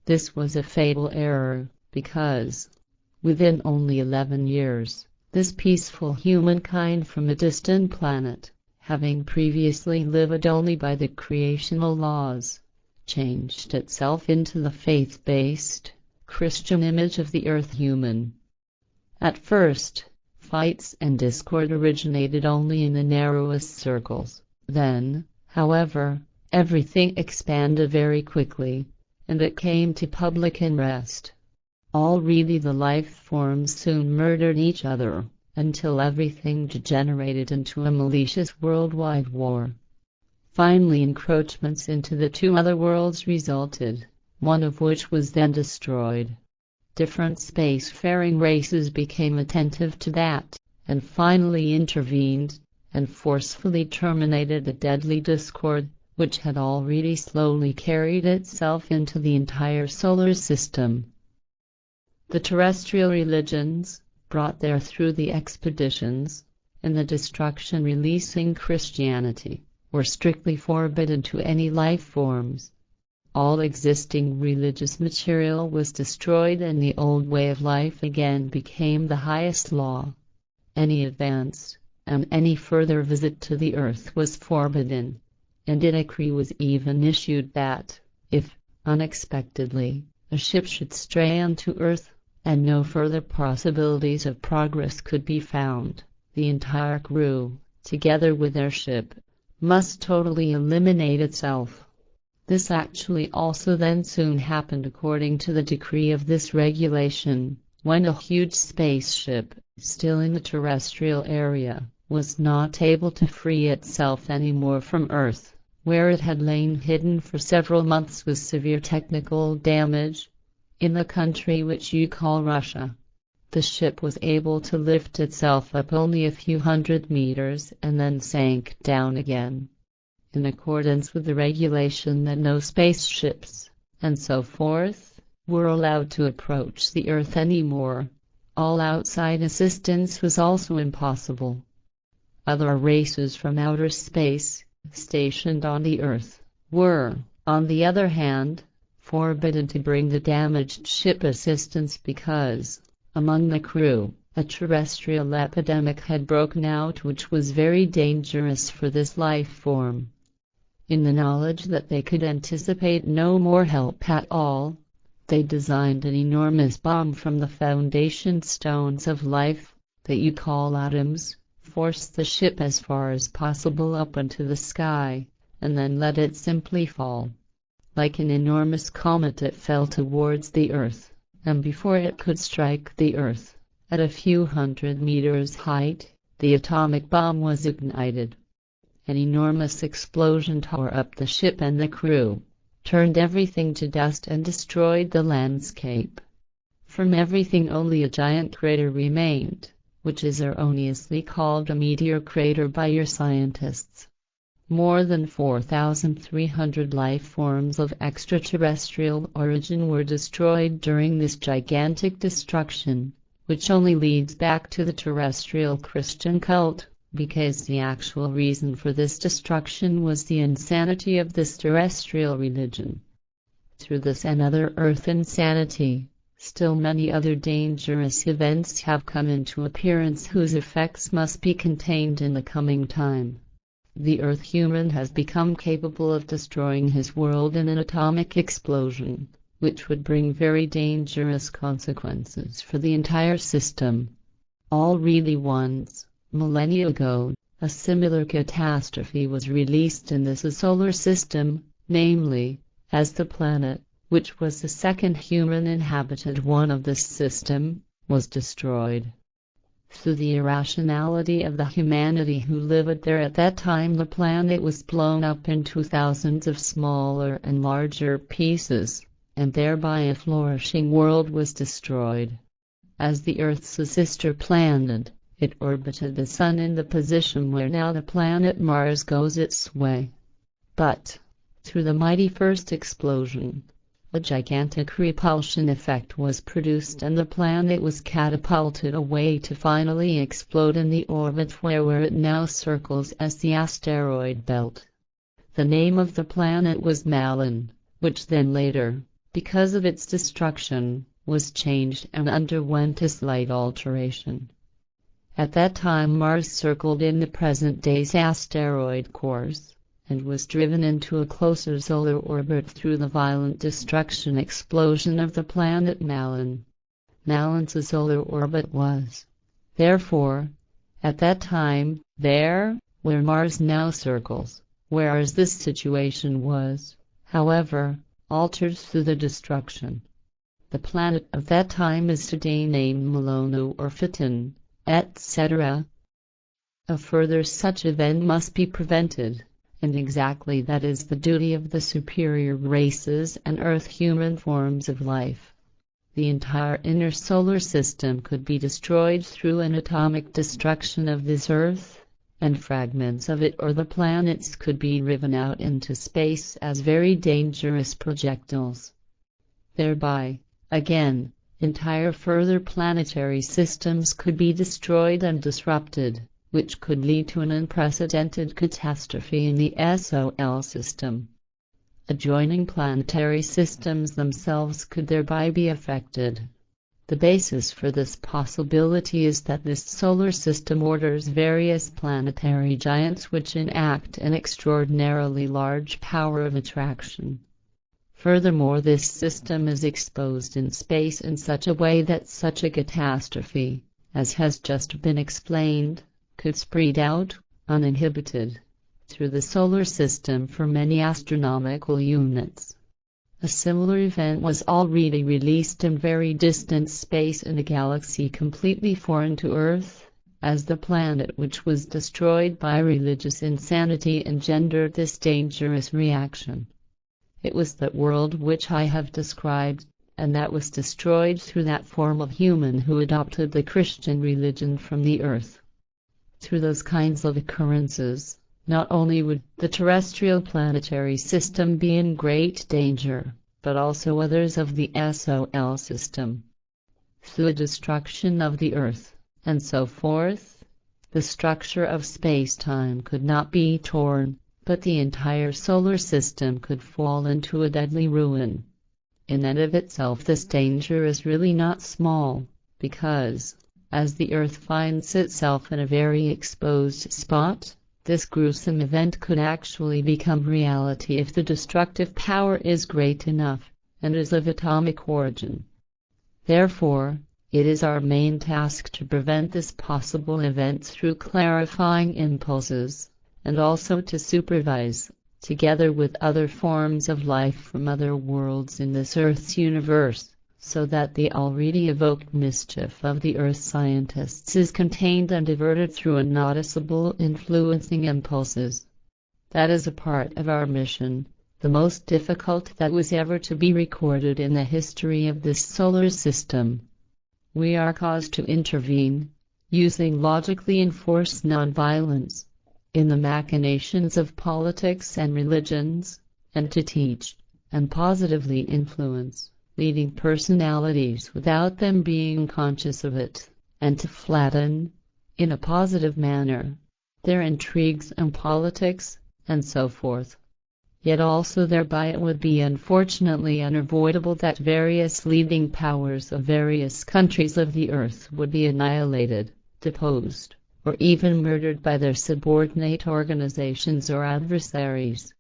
This was a fatal error, because, within only 11 years, this peaceful humankind from a distant planet, having previously lived only by the creational laws, changed itself into the faith-based, Christian image of the Earth human. At first, fights and discord originated only in the narrowest circles. Then, however, everything expanded very quickly, and it came to public unrest. Already the life forms soon murdered each other, until everything degenerated into a malicious worldwide war. Finally, encroachments into the two other worlds resulted, one of which was then destroyed. Different spacefaring races became attentive to that, and finally intervened, and forcefully terminated the deadly discord, which had already slowly carried itself into the entire solar system. The terrestrial religions, brought there through the expeditions, and the destruction releasing Christianity, were strictly forbidden to any life forms. All existing religious material was destroyed, and the old way of life again became the highest law. Any advance, and any further visit to the earth was forbidden, and a decree was even issued that, if, unexpectedly, a ship should stray onto earth, and no further possibilities of progress could be found, the entire crew, together with their ship, must totally eliminate itself. This actually also then soon happened according to the decree of this regulation, when a huge spaceship, still in the terrestrial area, was not able to free itself anymore from Earth, where it had lain hidden for several months with severe technical damage, in the country which you call Russia. The ship was able to lift itself up only a few hundred meters and then sank down again. In accordance with the regulation that no spaceships, and so forth, were allowed to approach the Earth anymore, all outside assistance was also impossible. Other races from outer space, stationed on the Earth, were, on the other hand, forbidden to bring the damaged ship assistance because, among the crew, a terrestrial epidemic had broken out which was very dangerous for this life form. In the knowledge that they could anticipate no more help at all, they designed an enormous bomb from the foundation stones of life, that you call atoms, forced the ship as far as possible up into the sky, and then let it simply fall. Like an enormous comet it fell towards the Earth, and before it could strike the Earth, at a few hundred meters height, the atomic bomb was ignited. An enormous explosion tore up the ship and the crew, turned everything to dust and destroyed the landscape. From everything only a giant crater remained, which is erroneously called a meteor crater by your scientists. More than 4,300 life forms of extraterrestrial origin were destroyed during this gigantic destruction, which only leads back to the terrestrial Christian cult, because the actual reason for this destruction was the insanity of this terrestrial religion. Through this and other earth insanity, still many other dangerous events have come into appearance whose effects must be contained in the coming time. The Earth human has become capable of destroying his world in an atomic explosion, which would bring very dangerous consequences for the entire system. Already once, millennia ago, a similar catastrophe was released in this solar system, namely, as the planet, which was the second human inhabited one of this system, was destroyed. Through the irrationality of the humanity who lived there at that time, the planet was blown up into thousands of smaller and larger pieces, and thereby a flourishing world was destroyed. As the Earth's sister planet, it orbited the Sun in the position where now the planet Mars goes its way. But, through the mighty first explosion, a gigantic repulsion effect was produced and the planet was catapulted away to finally explode in the orbit where it now circles as the asteroid belt. The name of the planet was Malin, which then later, because of its destruction, was changed and underwent a slight alteration. At that time Mars circled in the present day's asteroid course, and was driven into a closer solar orbit through the violent destruction explosion of the planet Malin. Malin's solar orbit was, therefore, at that time, there, where Mars now circles, whereas this situation was, however, altered through the destruction. The planet of that time is today named Malonu or Phaeton, etc. A further such event must be prevented, and exactly that is the duty of the superior races and Earth human forms of life. The entire inner solar system could be destroyed through an atomic destruction of this Earth, and fragments of it or the planets could be driven out into space as very dangerous projectiles. Thereby, again, entire further planetary systems could be destroyed and disrupted, which could lead to an unprecedented catastrophe in the SOL system. Adjoining planetary systems themselves could thereby be affected. The basis for this possibility is that this solar system orders various planetary giants which enact an extraordinarily large power of attraction. Furthermore, this system is exposed in space in such a way that such a catastrophe, as has just been explained, could spread out, uninhibited, through the solar system for many astronomical units. A similar event was already released in very distant space in a galaxy completely foreign to Earth, as the planet which was destroyed by religious insanity engendered this dangerous reaction. It was that world which I have described, and that was destroyed through that form of human who adopted the Christian religion from the Earth. Through those kinds of occurrences, not only would the terrestrial planetary system be in great danger, but also others of the SOL system. Through the destruction of the Earth, and so forth, the structure of space-time could not be torn, but the entire solar system could fall into a deadly ruin. In and of itself this danger is really not small, because, as the Earth finds itself in a very exposed spot, this gruesome event could actually become reality if the destructive power is great enough, and is of atomic origin. Therefore, it is our main task to prevent this possible event through clarifying impulses, and also to supervise, together with other forms of life from other worlds in this Earth's universe, so that the already evoked mischief of the Earth scientists is contained and diverted through unnoticeable influencing impulses. That is a part of our mission, the most difficult that was ever to be recorded in the history of this solar system. We are caused to intervene, using logically enforced nonviolence, in the machinations of politics and religions, and to teach, and positively influence, leading personalities without them being conscious of it, and to flatten, in a positive manner, their intrigues and politics, and so forth. Yet also thereby it would be unfortunately unavoidable that various leading powers of various countries of the Earth would be annihilated, deposed, or even murdered by their subordinate organizations or adversaries.